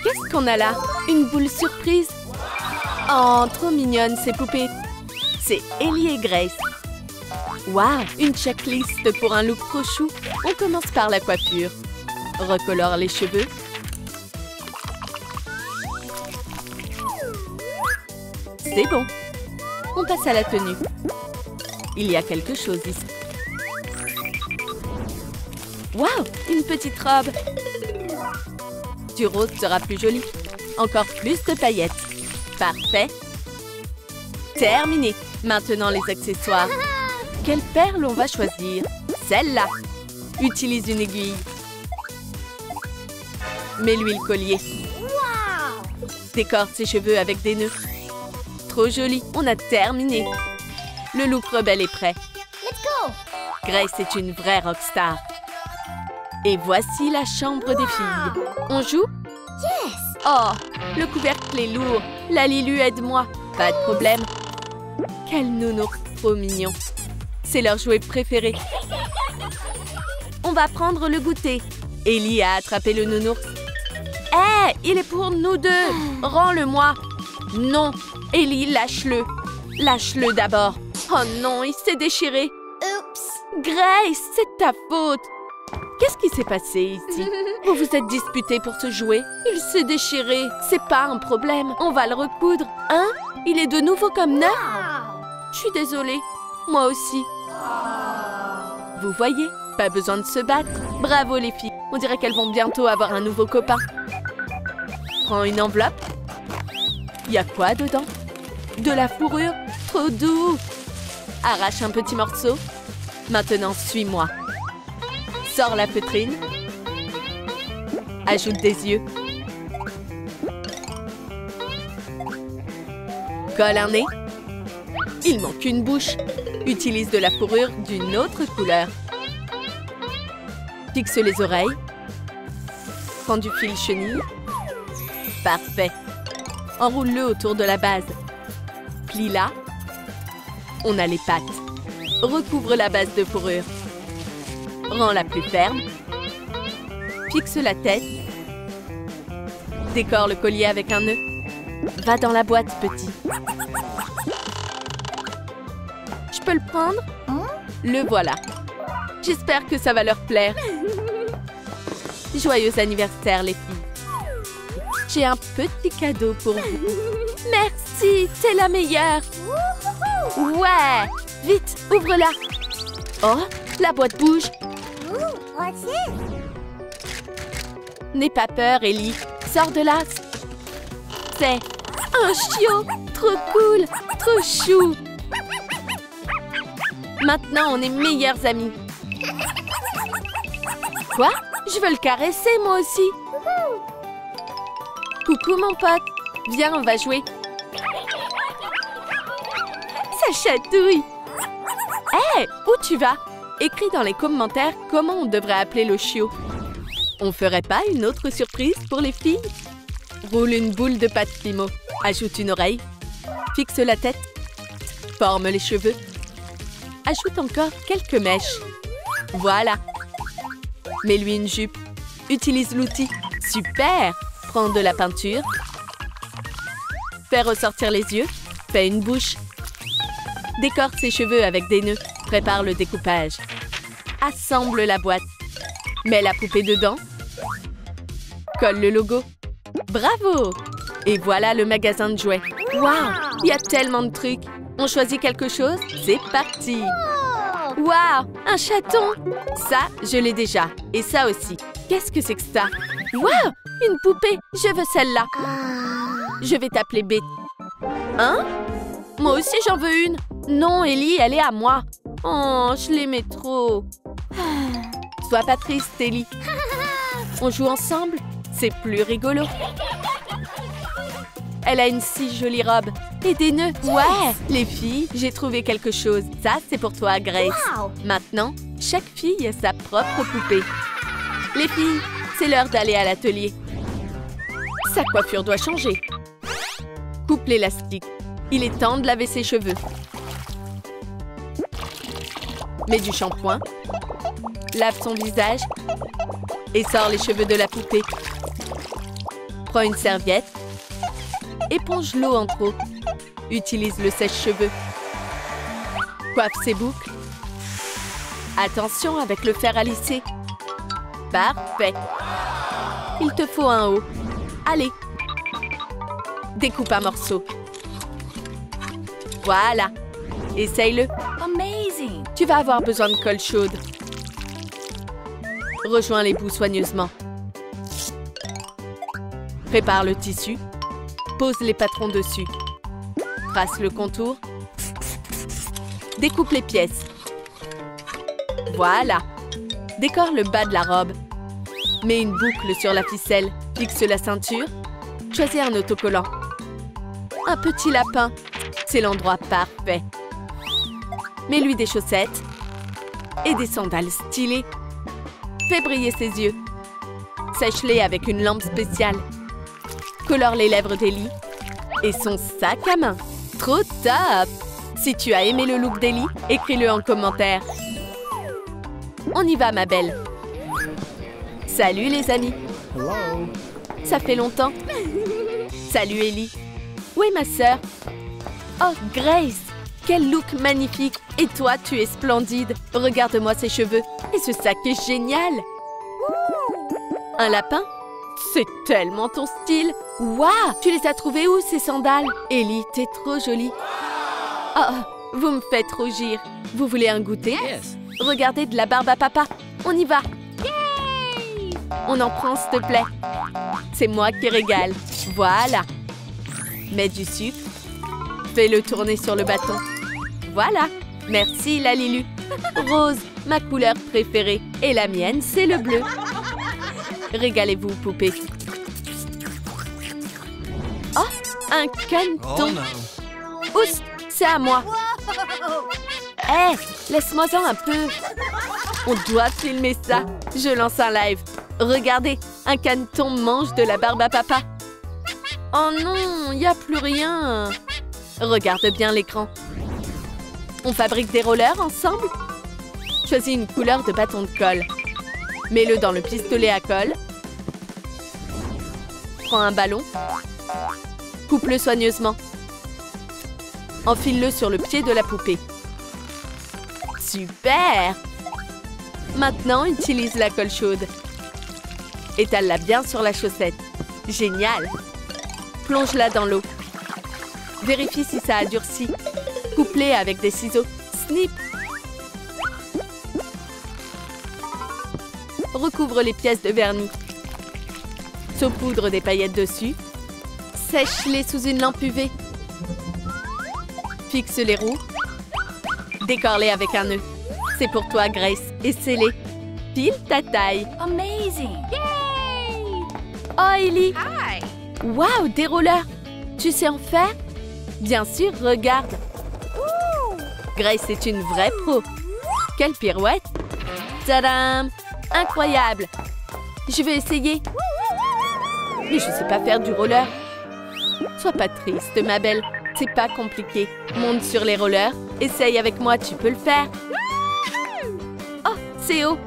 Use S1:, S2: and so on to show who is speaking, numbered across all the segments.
S1: Qu'est-ce qu'on a là? Une boule surprise? Oh, trop mignonne ces poupées. C'est Ellie et Grace. Waouh, une checklist pour un look trop chou. On commence par la coiffure. Recolore les cheveux. C'est bon. On passe à la tenue. Il y a quelque chose ici. Waouh, une petite robe. Du rose sera plus joli. Encore plus de paillettes. Parfait. Terminé. Maintenant les accessoires. Quelle perle on va choisir? Celle-là. Utilise une aiguille. Mets-lui le collier. Décore ses cheveux avec des nœuds. Trop joli. On a terminé. Le look rebelle est prêt. Grace est une vraie rockstar. Et voici la chambre des filles. On joue? Oh, le couvercle est lourd. La Lilu, aide-moi. Pas de problème. Quel nounours trop mignon. C'est leur jouet préféré. On va prendre le goûter. Ellie a attrapé le nounours. Hé, il est pour nous deux. Rends-le-moi. Non, Ellie, lâche-le. Lâche-le d'abord. Oh non, il s'est déchiré. Oups. Grace, c'est ta faute. Qu'est-ce qui s'est passé ici? Vous vous êtes disputés pour ce jouet? Il s'est déchiré. C'est pas un problème. On va le recoudre. Hein? Il est de nouveau comme neuf? Je suis désolée. Moi aussi. Vous voyez? Pas besoin de se battre. Bravo les filles. On dirait qu'elles vont bientôt avoir un nouveau copain. Prends une enveloppe. Il y a quoi dedans? De la fourrure? Trop doux. Arrache un petit morceau. Maintenant, suis-moi. Sors la feutrine. Ajoute des yeux. Colle un nez. Il manque une bouche. Utilise de la fourrure d'une autre couleur. Fixe les oreilles. Prends du fil chenille. Parfait. Enroule-le autour de la base. Plie-la. On a les pattes. Recouvre la base de fourrure. Rends-la plus ferme. Fixe la tête. Décore le collier avec un nœud. Va dans la boîte, petit. Je peux le prendre? Le voilà. J'espère que ça va leur plaire. Joyeux anniversaire, les filles. J'ai un petit cadeau pour vous. Merci, c'est la meilleure. Ouais, vite, ouvre-la. Oh, la boîte bouge. N'aie pas peur, Ellie. Sors de là. C'est un chiot. Trop cool, trop chou. Maintenant, on est meilleurs amis. Quoi? Je veux le caresser, moi aussi. Coucou, mon pote. Viens, on va jouer. Ça chatouille. Hé, où tu vas? Écris dans les commentaires comment on devrait appeler le chiot. On ferait pas une autre surprise pour les filles? Roule une boule de pâte Fimo. Ajoute une oreille. Fixe la tête. Forme les cheveux. Ajoute encore quelques mèches. Voilà. Mets-lui une jupe. Utilise l'outil. Super! Prends de la peinture. Fais ressortir les yeux. Fais une bouche. Décore ses cheveux avec des nœuds. Prépare le découpage. Assemble la boîte. Mets la poupée dedans. Colle le logo. Bravo! Et voilà le magasin de jouets. Waouh! Il y a tellement de trucs. On choisit quelque chose? C'est parti! Waouh! Un chaton! Ça, je l'ai déjà. Et ça aussi. Qu'est-ce que c'est que ça? Waouh! Une poupée! Je veux celle-là. Je vais t'appeler Betty. Hein? Moi aussi, j'en veux une. Non, Ellie, elle est à moi. Oh, je l'aimais trop. Sois pas triste, Ellie. On joue ensemble? C'est plus rigolo. Elle a une si jolie robe. Et des nœuds. Ouais! Les filles, j'ai trouvé quelque chose. Ça, c'est pour toi, Grace. Maintenant, chaque fille a sa propre poupée. Les filles, c'est l'heure d'aller à l'atelier. Sa coiffure doit changer. Coupe l'élastique. Il est temps de laver ses cheveux. Mets du shampoing. Lave son visage. Et sors les cheveux de la poupée. Prends une serviette. Éponge l'eau en trop. Utilise le sèche-cheveux. Coiffe ses boucles. Attention avec le fer à lisser. Parfait. Il te faut un haut. Allez. Découpe un morceau. Voilà. Essaye-le.
S2: Amazing!
S1: Tu vas avoir besoin de colle chaude. Rejoins les bouts soigneusement. Prépare le tissu. Pose les patrons dessus. Trace le contour. Découpe les pièces. Voilà. Décore le bas de la robe. Mets une boucle sur la ficelle. Fixe la ceinture. Choisis un autocollant. Un petit lapin. C'est l'endroit parfait. Mets-lui des chaussettes. Et des sandales stylées. Fais briller ses yeux. Sèche-les avec une lampe spéciale. Colore les lèvres d'Ellie. Et son sac à main. Trop top! Si tu as aimé le look d'Ellie, écris-le en commentaire. On y va, ma belle. Salut, les amis.
S3: Hello.
S1: Ça fait longtemps. Salut, Ellie. Où est ma sœur? Oh, Grace! Quel look magnifique! Et toi, tu es splendide. Regarde-moi ces cheveux. Et ce sac est génial. Un lapin? C'est tellement ton style. Waouh! Tu les as trouvés où, ces sandales? Ellie, t'es trop jolie. Oh, vous me faites rougir. Vous voulez un goûter?
S3: Yes.
S1: Regardez de la barbe à papa. On y va. On en prend, s'il te plaît. C'est moi qui régale. Voilà. Mets du sucre. Fais-le tourner sur le bâton. Voilà. Merci, la Lilu. Rose, ma couleur préférée. Et la mienne, c'est le bleu. Régalez-vous, poupée. Oh, un caneton.
S3: Oh non.
S1: Oust, c'est à moi. Hé, laisse-moi-en un peu. On doit filmer ça. Je lance un live. Regardez, un caneton mange de la barbe à papa. Oh non, il n'y a plus rien. Regarde bien l'écran. On fabrique des rollers ensemble? Choisis une couleur de bâton de colle. Mets-le dans le pistolet à colle. Prends un ballon. Coupe-le soigneusement. Enfile-le sur le pied de la poupée. Super! Maintenant, utilise la colle chaude. Étale-la bien sur la chaussette. Génial! Plonge-la dans l'eau. Vérifie si ça a durci. Coupe-les avec des ciseaux. Snip! Recouvre les pièces de vernis. Saupoudre des paillettes dessus. Sèche-les sous une lampe UV. Fixe les roues. Décore-les avec un nœud. C'est pour toi, Grace. Et scellé. Pile ta taille.
S2: Amazing!
S1: Oh, Ellie!
S2: Hi!
S1: Waouh, des rollers! Tu sais en faire? Bien sûr, regarde. Grace est une vraie pro. Quelle pirouette! Tadam! Incroyable! Je vais essayer. Mais je sais pas faire du roller. Sois pas triste, ma belle. C'est pas compliqué. Monte sur les rollers. Essaye avec moi, tu peux le faire. Oh, c'est haut.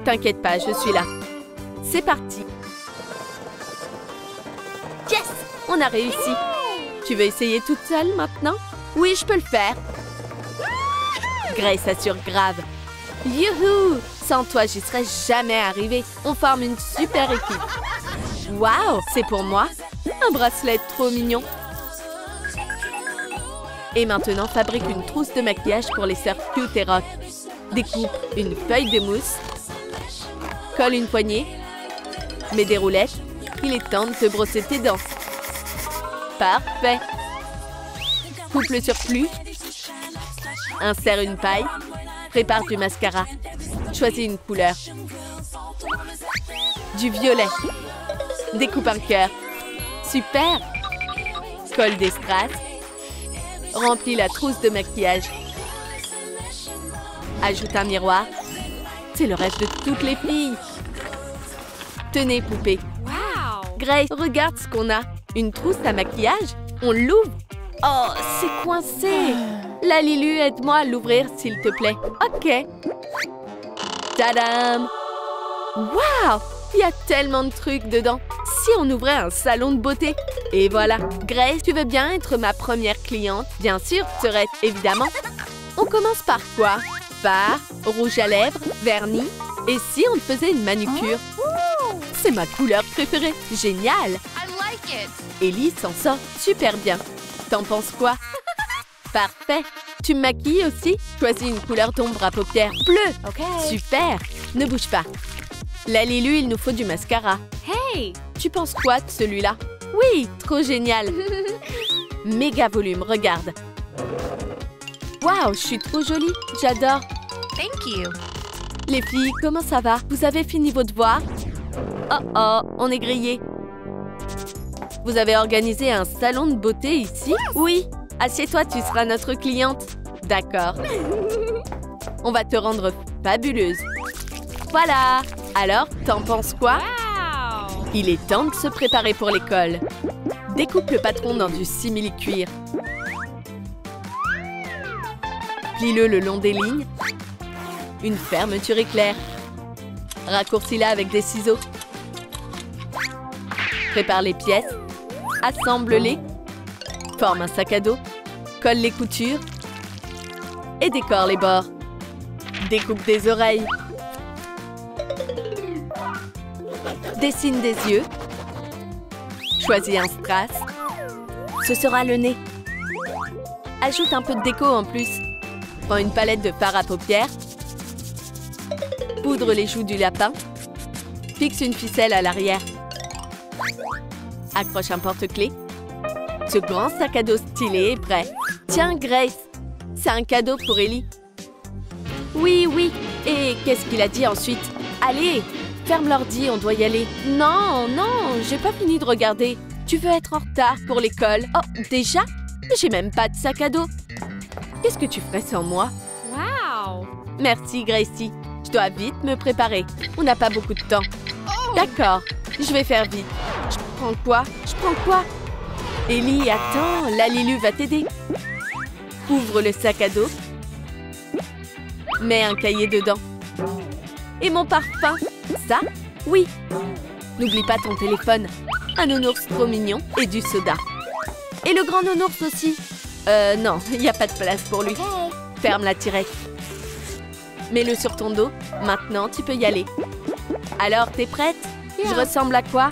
S1: T'inquiète pas, je suis là. C'est parti. Yes! On a réussi. Tu veux essayer toute seule maintenant? Oui, je peux le faire. Grace assure grave. Youhou! Sans toi, j'y serais jamais arrivée. On forme une super équipe. Waouh! C'est pour moi? Un bracelet trop mignon. Et maintenant, fabrique une trousse de maquillage pour les sœurs cute et rock. Découpe une feuille de mousse. Colle une poignée. Mets des roulettes. Il est temps de te brosser tes dents. Parfait. Coupe le surplus. Insère une paille. Prépare du mascara. Choisis une couleur. Du violet. Découpe un cœur. Super. Colle des strass. Remplis la trousse de maquillage. Ajoute un miroir. C'est le rêve de toutes les filles. Tenez, poupée.
S2: Wow!
S1: Grace, regarde ce qu'on a. Une trousse à maquillage. On l'ouvre. Oh, c'est coincé. La Lilu, aide-moi à l'ouvrir, s'il te plaît. Ok. Tadam! Waouh! Il y a tellement de trucs dedans. si on ouvrait un salon de beauté? Et voilà. Grace, tu veux bien être ma première cliente? Bien sûr, Sœurette, évidemment. On commence par quoi? Fard, rouge à lèvres, vernis. Et si on te faisait une manucure? C'est ma couleur préférée. Génial! Ellie s'en sort super bien. T'en penses quoi? Parfait. Tu me maquilles aussi? Choisis une couleur d'ombre à paupières. Bleu! Super! Ne bouge pas. La Lilu, il nous faut du mascara.
S2: Hey!
S1: Tu penses quoi de celui-là? Oui, trop génial! Méga volume, regarde. Waouh, je suis trop jolie. J'adore.
S2: Thank you.
S1: Les filles, comment ça va? Vous avez fini vos devoirs? Oh oh, on est grillés. Vous avez organisé un salon de beauté ici? Oui. Assieds-toi, tu seras notre cliente. D'accord. On va te rendre fabuleuse. Voilà. Alors, t'en penses quoi?
S2: Wow!
S1: Il est temps de se préparer pour l'école. Découpe le patron dans du simili-cuir. Plie-le le long des lignes. Une fermeture éclair. Raccourcis-la avec des ciseaux. Prépare les pièces. Assemble-les. Forme un sac à dos. Colle les coutures. Et décore les bords. Découpe des oreilles. Dessine des yeux. Choisis un strass. Ce sera le nez. Ajoute un peu de déco en plus. Prends une palette de fard à paupières. Poudre les joues du lapin. Fixe une ficelle à l'arrière. Accroche un porte-clés. Ce grand sac à dos stylé est prêt. Tiens, Grace, c'est un cadeau pour Ellie. Oui, oui. Et qu'est-ce qu'il a dit ensuite? Allez, ferme l'ordi, on doit y aller. Non, non, j'ai pas fini de regarder. Tu veux être en retard pour l'école? Oh, déjà? J'ai même pas de sac à dos. Qu'est-ce que tu ferais sans moi?
S2: Wow!
S1: Merci, Gracie. Je dois vite me préparer. On n'a pas beaucoup de temps. D'accord, je vais faire vite. Je prends quoi? Je prends quoi? Ellie, attends, la Lilu va t'aider. Ouvre le sac à dos. Mets un cahier dedans. Et mon parfum? Ça? Oui. N'oublie pas ton téléphone. Un nounours trop mignon et du soda. Et le grand nounours aussi. Non, il n'y a pas de place pour lui. Ferme la tirette. Mets-le sur ton dos. Maintenant, tu peux y aller. Alors, t'es prête? Je ressemble à quoi?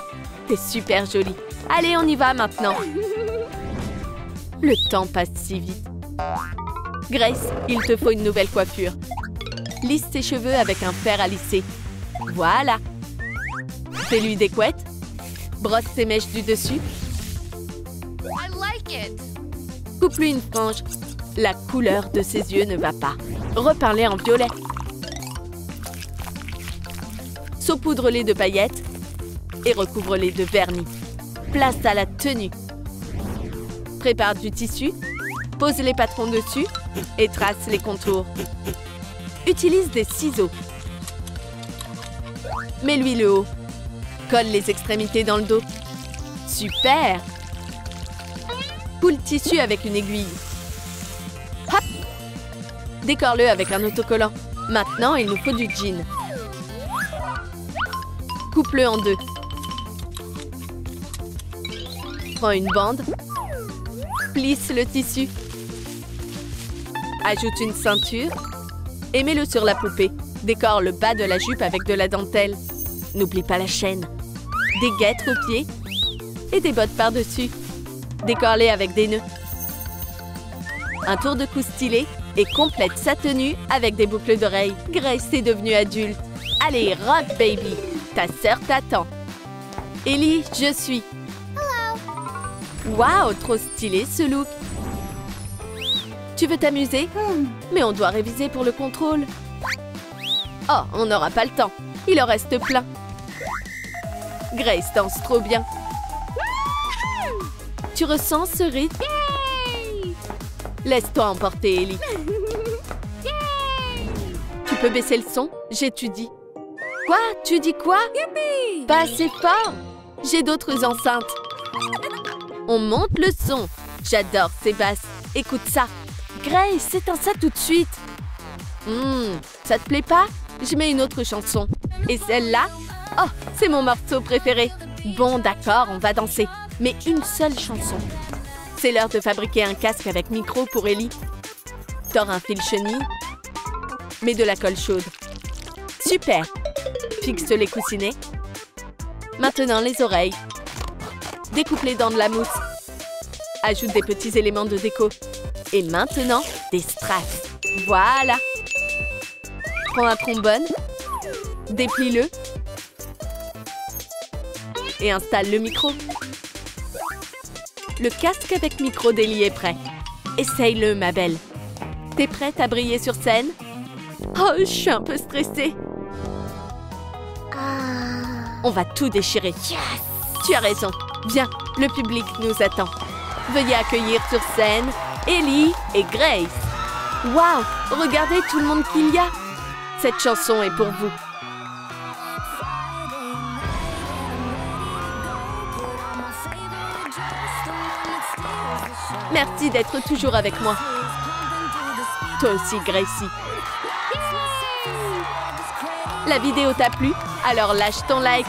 S1: T'es super jolie. Allez, on y va maintenant. Le temps passe si vite. Grace, il te faut une nouvelle coiffure. Lisse tes cheveux avec un fer à lisser. Voilà. Fais-lui des couettes. Brosse ses mèches du dessus.
S2: I like it.
S1: Coupe-lui une frange. La couleur de ses yeux ne va pas. Repeins-les en violet. Saupoudre-les de paillettes et recouvre-les de vernis. Place à la tenue. Prépare du tissu, pose les patrons dessus et trace les contours. Utilise des ciseaux. Mets-lui le haut. Colle les extrémités dans le dos. Super! Coule le tissu avec une aiguille. Hop! Décore-le avec un autocollant. Maintenant, il nous faut du jean. Coupe-le en deux. Prends une bande. Plisse le tissu. Ajoute une ceinture. Et mets-le sur la poupée. Décore le bas de la jupe avec de la dentelle. N'oublie pas la chaîne. Des guêtres aux pieds. Et des bottes par-dessus. Décore-les avec des nœuds. Un tour de cou stylé. Et complète sa tenue avec des boucles d'oreilles. Grace est devenue adulte. Allez, rock baby. Ta sœur t'attend. Ellie, je suis. Waouh, trop stylé ce look. Tu veux t'amuser? Mais on doit réviser pour le contrôle. Oh, on n'aura pas le temps. Il en reste plein. Grace danse trop bien. Tu ressens ce rythme? Laisse-toi emporter, Ellie. Tu peux baisser le son? J'étudie. Quoi? Tu dis quoi? Pas assez fort. J'ai d'autres enceintes. On monte le son. J'adore ces basses. Écoute ça. Grace, éteins ça tout de suite. Ça te plaît pas? Je mets une autre chanson. Et celle-là? Oh, c'est mon morceau préféré. Bon, d'accord, on va danser. Mais une seule chanson. C'est l'heure de fabriquer un casque avec micro pour Ellie. Tord un fil chenille. Mets de la colle chaude. Super! Fixe les coussinets. Maintenant, les oreilles. Découpe les dents de la mousse. Ajoute des petits éléments de déco. Et maintenant, des strass. Voilà! Prends un trombone. Déplie-le. Et installe le micro. Le casque avec micro d'Ellie est prêt. Essaye-le, ma belle. T'es prête à briller sur scène? Oh, je suis un peu stressée. On va tout déchirer. Tu as raison. Viens, le public nous attend. Veuillez accueillir sur scène Ellie et Grace. Waouh, regardez tout le monde qu'il y a. Cette chanson est pour vous. Merci d'être toujours avec moi. Toi aussi, Gracie. La vidéo t'a plu? Alors lâche ton like